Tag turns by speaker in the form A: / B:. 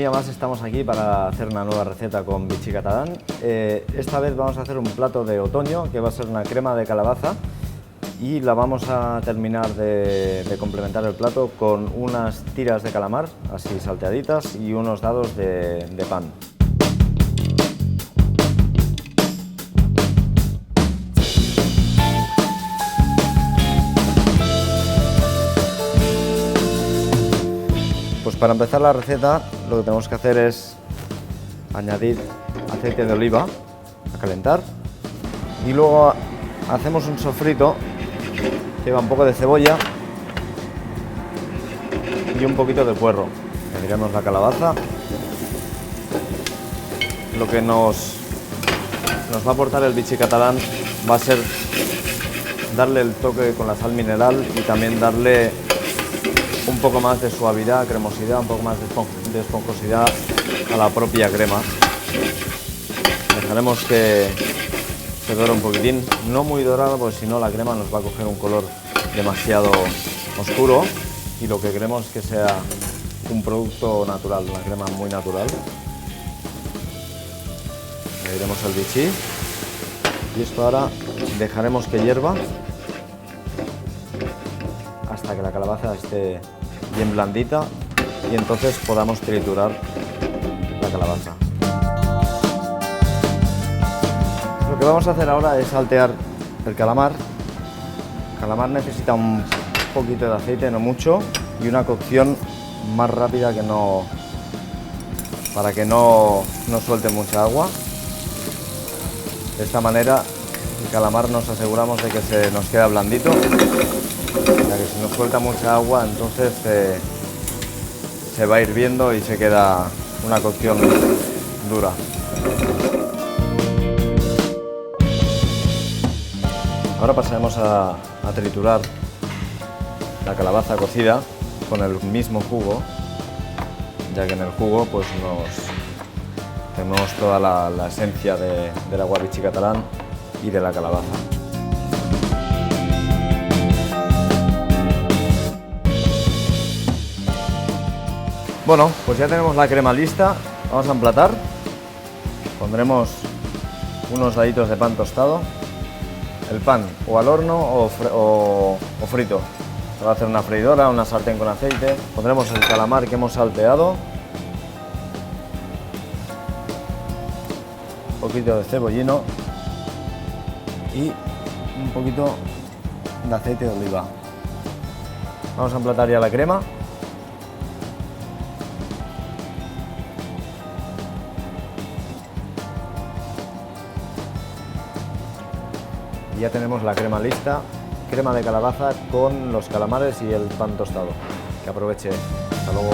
A: día más estamos aquí para hacer una nueva receta con Vichy Catalán. Esta vez vamos a hacer un plato de otoño que va a ser una crema de calabaza y la vamos a terminar de complementar el plato con unas tiras de calamar, así salteaditas, y unos dados de pan. Pues para empezar la receta lo que tenemos que hacer es añadir aceite de oliva a calentar y luego hacemos un sofrito, lleva un poco de cebolla y un poquito de puerro. Añadiremos la calabaza. Lo que nos va a aportar el Vichy Catalán va a ser darle el toque con la sal mineral y también darle un poco más de suavidad, cremosidad, un poco más de esponjosidad a la propia crema. Dejaremos que se dore un poquitín, no muy dorado, porque si no la crema nos va a coger un color demasiado oscuro, y lo que queremos es que sea un producto natural, una crema muy natural. Añadiremos el vichy y esto ahora dejaremos que hierva hasta que la calabaza esté bien blandita y entonces podamos triturar la calabaza. Lo que vamos a hacer ahora es saltear el calamar. El calamar necesita un poquito de aceite, no mucho, y una cocción más rápida para que no suelte mucha agua. De esta manera el calamar nos aseguramos de que se nos queda blandito, ya que si nos suelta mucha agua entonces se va hirviendo y se queda una cocción dura. Ahora pasaremos a triturar la calabaza cocida con el mismo jugo, ya que en el jugo pues tenemos toda la esencia del agua Vichy Catalán y de la calabaza. Bueno, pues ya tenemos la crema lista. Vamos a emplatar. Pondremos unos daditos de pan tostado. El pan o al horno o frito. Se va a hacer una freidora, una sartén con aceite. Pondremos el calamar que hemos salteado. Un poquito de cebollino y un poquito de aceite de oliva. Vamos a emplatar ya la crema. Ya tenemos la crema lista, crema de calabaza con los calamares y el pan tostado. Que aproveche. Hasta luego.